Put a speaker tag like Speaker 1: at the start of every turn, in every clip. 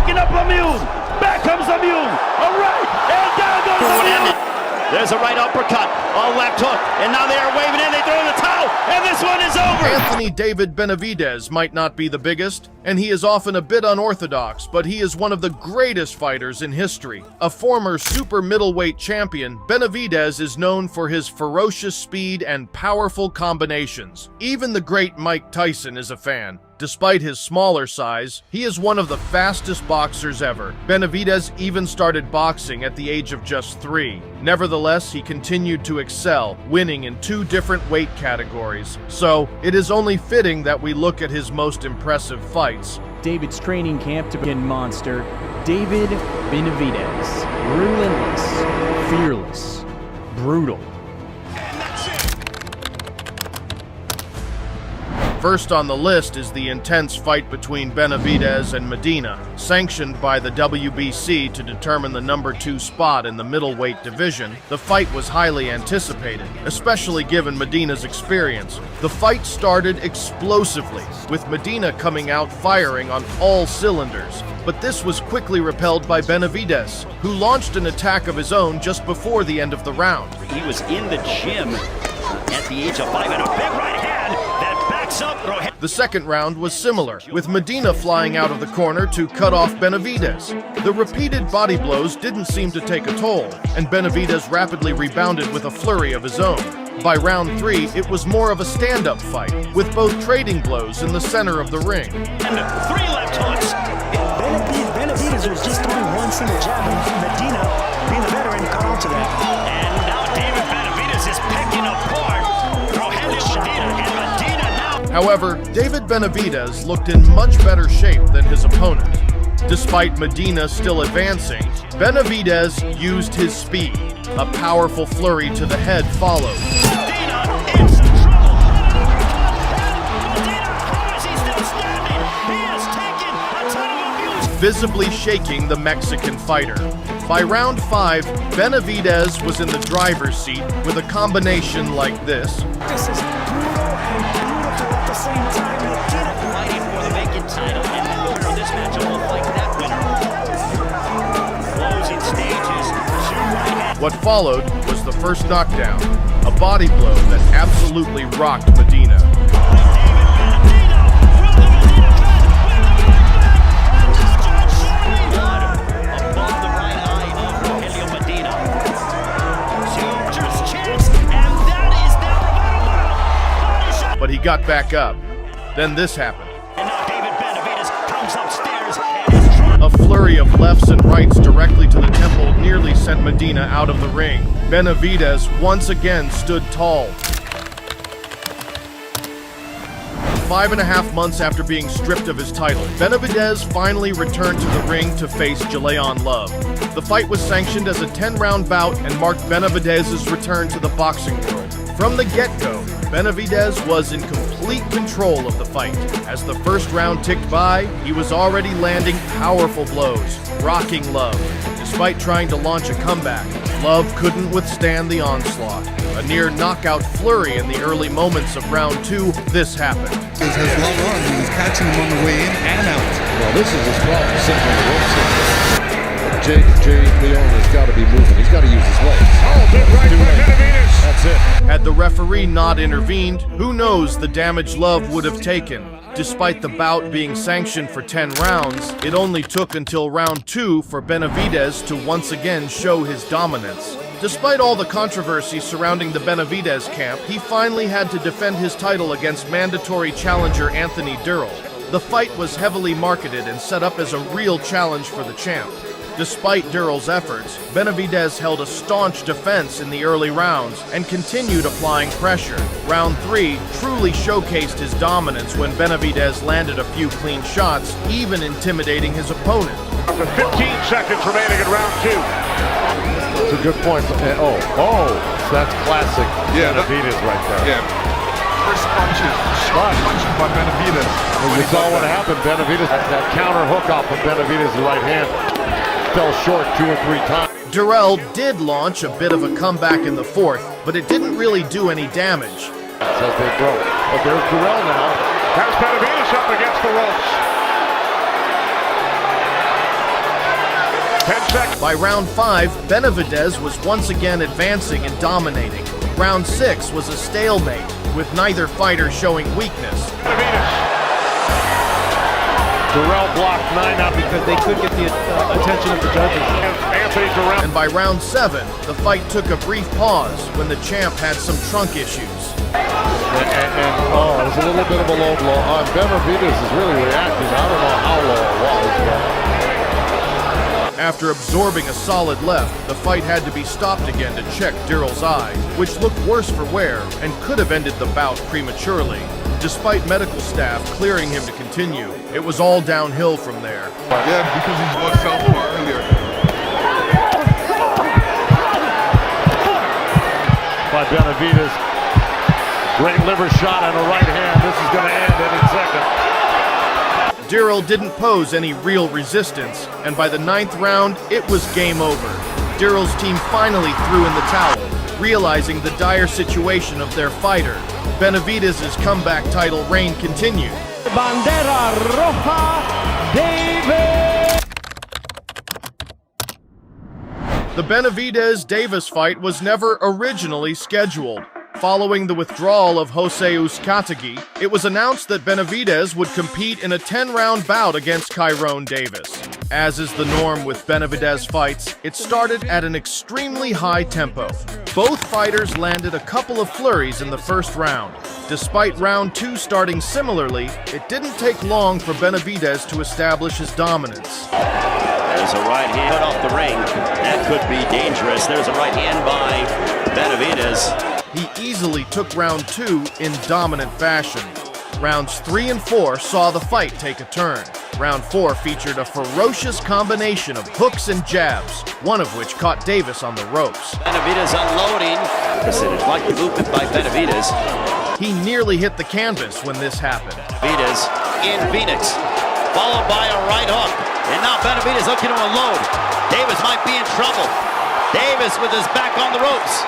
Speaker 1: taking up Lemieux. Back comes Lemieux. All right, and down goes Lemieux. There's a right uppercut, a left hook, and now they are waving in, they throw in the towel, and this one is over!
Speaker 2: Anthony David Benavidez might not be the biggest, and he is often a bit unorthodox, but he is one of the greatest fighters in history. A former super middleweight champion, Benavidez is known for his ferocious speed and powerful combinations. Even the great Mike Tyson is a fan. Despite his smaller size, he is one of the fastest boxers ever. Benavidez even started boxing at the age of just 3. Nevertheless, he continued to excel, winning in 2 different weight categories. So, it is only fitting that we look at his most impressive fights.
Speaker 3: David's training camp to begin monster, David Benavidez. Relentless, fearless, brutal.
Speaker 2: First on the list is the intense fight between Benavidez and Medina, sanctioned by the WBC to determine the number 2 spot in the middleweight division. The fight was highly anticipated, especially given Medina's experience. The fight started explosively, with Medina coming out firing on all cylinders. But this was quickly repelled by Benavidez, who launched an attack of his own just before the end of the round.
Speaker 1: He was in the gym at the age of 5 and a big right hand that backs up.
Speaker 2: The second round was similar, with Medina flying out of the corner to cut off Benavidez. The repeated body blows didn't seem to take a toll, and Benavidez rapidly rebounded with a flurry of his own. By round 3, it was more of a stand-up fight, with both trading blows in the center of the ring.
Speaker 1: And 3 left hooks.
Speaker 4: Benavidez was just throwing one single jab, and Medina, being the veteran, caught on to that.
Speaker 1: And now David Benavidez is picking apart Rogelio Medina, and Medina now.
Speaker 2: However, David Benavidez looked in much better shape than his opponent. Despite Medina still advancing, Benavidez used his speed. A powerful flurry to the head followed.
Speaker 1: Medina in some trouble. Medina, how is he still standing? He has taken a ton of abuse.
Speaker 2: Visibly shaking the Mexican fighter. By round 5, Benavidez was in the driver's seat with a combination like this.
Speaker 4: This is brutal and beautiful at the same time. Medina
Speaker 1: Fighting for the vacant title, and the winner of this match will fight that winner. Closing stages. Shoot right hand.
Speaker 2: What followed was the first knockdown, a body blow that absolutely rocked Medina. But he got back up. Then this happened.
Speaker 1: And now David Benavidez comes upstairs and is trying.
Speaker 2: A flurry of lefts and rights directly to the temple nearly sent Medina out of the ring. Benavidez once again stood tall. 5.5 months after being stripped of his title, Benavidez finally returned to the ring to face Jalayon Love. The fight was sanctioned as a 10-round bout and marked Benavidez's return to the boxing world. From the get-go, Benavidez was in complete control of the fight. As the first round ticked by, he was already landing powerful blows, rocking Love. Despite trying to launch a comeback, Love couldn't withstand the onslaught. A near knockout flurry in the early moments of round 2, this happened.
Speaker 5: His long arms, he was catching him on the way in and out.
Speaker 6: Well, this is his problem, sitting on the ropes. Jay Leon has got to be moving. He's got to use his legs.
Speaker 7: Oh, big right by Benavidez.
Speaker 6: That's it.
Speaker 2: Had the referee not intervened, who knows the damage Love would have taken. Despite the bout being sanctioned for 10 rounds, it only took until round 2 for Benavidez to once again show his dominance. Despite all the controversy surrounding the Benavidez camp, he finally had to defend his title against mandatory challenger Anthony Durrell. The fight was heavily marketed and set up as a real challenge for the champ. Despite Durrell's efforts, Benavidez held a staunch defense in the early rounds and continued applying pressure. Round 3 truly showcased his dominance when Benavidez landed a few clean shots, even intimidating his opponent.
Speaker 7: After 15 seconds remaining in round 2.
Speaker 6: That's a good point. That's classic Benavidez right there.
Speaker 7: Yeah. First punches by Benavidez.
Speaker 6: You saw what happened. Benavidez, that counter hook off of Benavidez's right hand fell short 2 or 3 times.
Speaker 2: Durrell did launch a bit of a comeback in the 4th, but it didn't really do any damage.
Speaker 6: Says they broke. But there's Durrell now.
Speaker 7: Has Benavidez up against the ropes. 10 seconds.
Speaker 2: By round 5, Benavidez was once again advancing and dominating. Round 6 was a stalemate, with neither fighter showing weakness.
Speaker 7: Benavidez.
Speaker 6: Durrell blocked 9 out
Speaker 3: because they could get the attention of the judges.
Speaker 7: Anthony Durrell.
Speaker 2: And by round 7, the fight took a brief pause when the champ had some trunk issues.
Speaker 6: And it was a little bit of a low blow. Benavidez is really reacting. I don't know how low it was.
Speaker 2: After absorbing a solid left, the fight had to be stopped again to check Dirrell's eye, which looked worse for wear and could have ended the bout prematurely. Despite medical staff clearing him to continue, it was all downhill from there.
Speaker 5: Yeah, because he was southpaw earlier.
Speaker 6: By Benavidez. Great liver shot on the right hand. This is going to end any second.
Speaker 2: Dirrell didn't pose any real resistance, and by the 9th round, it was game over. Dirrell's team finally threw in the towel, realizing the dire situation of their fighter. Benavidez's comeback title reign continued.
Speaker 3: Bandera Roja, David!
Speaker 2: The Benavidez-Davis fight was never originally scheduled. Following the withdrawal of Jose Uzcategui, it was announced that Benavidez would compete in a 10-round bout against Kyrone Davis. As is the norm with Benavidez fights, it started at an extremely high tempo. Both fighters landed a couple of flurries in the first round. Despite round 2 starting similarly, it didn't take long for Benavidez to establish his dominance.
Speaker 1: There's a right hand off the ring. That could be dangerous. There's a right hand by Benavidez.
Speaker 2: He easily took round 2 in dominant fashion. Rounds 3 and 4 saw the fight take a turn. Round 4 featured a ferocious combination of hooks and jabs, one of which caught Davis on the ropes.
Speaker 1: Benavidez unloading. Percentage like the movement by Benavidez.
Speaker 2: He nearly hit the canvas when this happened.
Speaker 1: Benavidez in Phoenix, followed by a right hook. And now Benavidez looking to unload. Davis might be in trouble. Davis with his back on the ropes.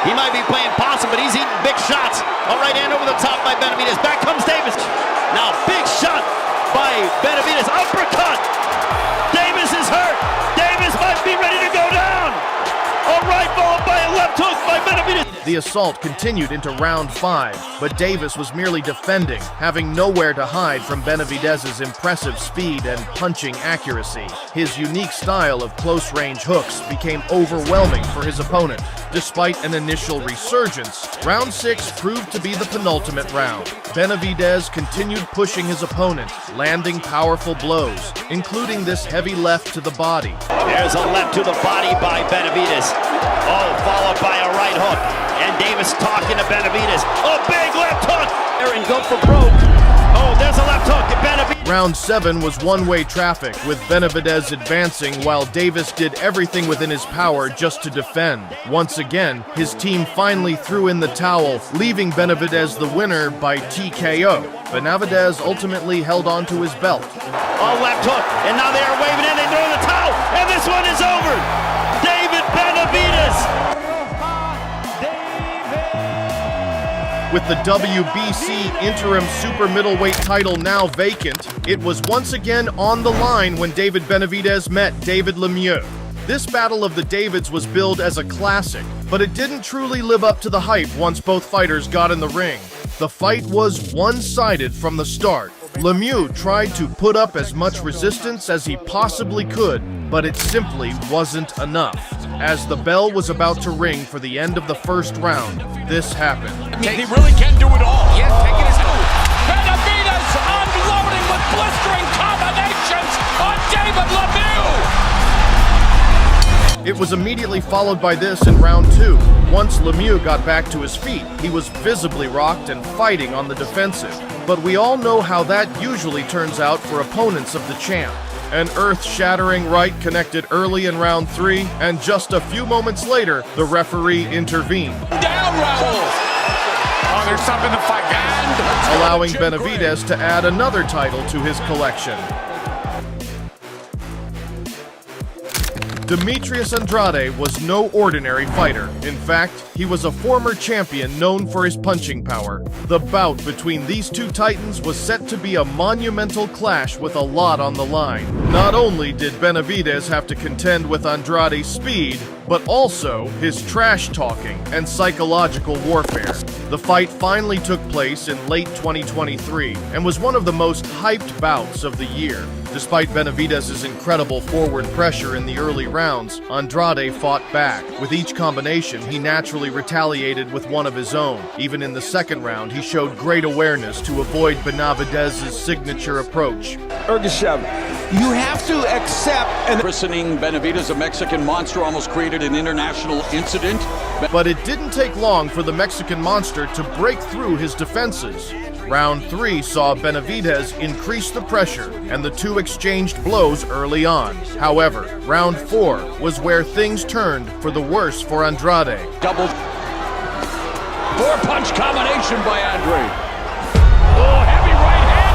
Speaker 1: He might be playing possum, but he's eating big shots. A right hand over the top by Benavidez. Back comes Davis. Now big shot by Benavidez. Uppercut. Davis is hurt. Davis might be ready to go down. A right followed by a left hook by Benavidez.
Speaker 2: The assault continued into round 5, but Davis was merely defending, having nowhere to hide from Benavidez's impressive speed and punching accuracy. His unique style of close-range hooks became overwhelming for his opponent. Despite an initial resurgence, round 6 proved to be the penultimate round. Benavidez continued pushing his opponent, landing powerful blows, including this heavy left to the body.
Speaker 1: There's a left to the body by Benavidez. Oh, followed by a right hook. And Davis talking to Benavidez. A big left hook. And go for broke. Oh, there's a left hook. Benavidez.
Speaker 2: Round 7 was one-way traffic, with Benavidez advancing while Davis did everything within his power just to defend. Once again, his team finally threw in the towel, leaving Benavidez the winner by TKO. Benavidez ultimately held on to his belt.
Speaker 1: A left hook. And now they are waving in. They throw in the towel. And this one is over. David Benavidez.
Speaker 2: With the WBC interim super middleweight title now vacant, it was once again on the line when David Benavidez met David Lemieux. This Battle of the Davids was billed as a classic, but it didn't truly live up to the hype once both fighters got in the ring. The fight was one-sided from the start. Lemieux tried to put up as much resistance as he possibly could, but it simply wasn't enough. As the bell was about to ring for the end of the first round, this happened.
Speaker 8: He really can do it all. Yeah, taking his move. Benavidez unloading with blistering combinations on David Lemieux.
Speaker 2: It was immediately followed by this in round 2. Once Lemieux got back to his feet, he was visibly rocked and fighting on the defensive. But we all know how that usually turns out for opponents of the champ. An earth-shattering right connected early in round 3, and just a few moments later, the referee intervened.
Speaker 8: Down, Raul! Oh, there's something in the fight, and
Speaker 2: allowing Benavidez to add another title to his collection. Demetrius Andrade was no ordinary fighter. In fact, he was a former champion known for his punching power. The bout between these two titans was set to be a monumental clash with a lot on the line. Not only did Benavidez have to contend with Andrade's speed, but also his trash-talking and psychological warfare. The fight finally took place in late 2023 and was one of the most hyped bouts of the year. Despite Benavidez's incredible forward pressure in the early rounds, Andrade fought back. With each combination, he naturally retaliated with one of his own. Even in the second round, he showed great awareness to avoid Benavidez's signature approach.
Speaker 9: You have to accept and
Speaker 8: Christening Benavidez a Mexican monster almost created an international incident.
Speaker 2: But it didn't take long for the Mexican monster to break through his defenses. Round 3 saw Benavidez increase the pressure, and the two exchanged blows early on. However, round 4 was where things turned for the worse for Andrade.
Speaker 8: Double four-punch combination by Andrade. Oh, heavy right hand.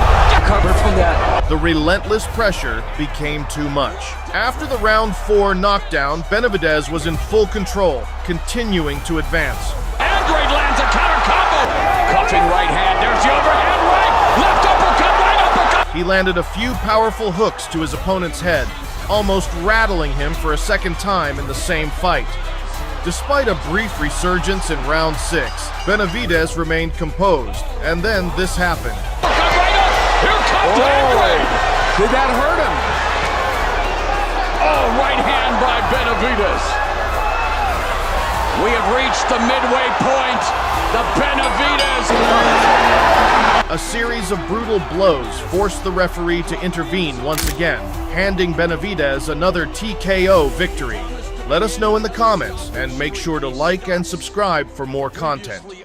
Speaker 9: recover from that.
Speaker 2: The relentless pressure became too much. After the round 4 knockdown, Benavidez was in full control, continuing to advance.
Speaker 8: Andrade lands a counter combo. Cuffing right hand. There's the overhand right. Left uppercut, right uppercut.
Speaker 2: He landed a few powerful hooks to his opponent's head, almost rattling him for a second time in the same fight. Despite a brief resurgence in round 6, Benavidez remained composed, and then this happened.
Speaker 8: Right up. Here comes Andrade.
Speaker 9: Did that hurt him?
Speaker 8: Oh, right hand by Benavidez. We have reached the midway point. The Benavidez.
Speaker 2: A series of brutal blows forced the referee to intervene once again, handing Benavidez another TKO victory. Let us know in the comments, and make sure to like and subscribe for more content.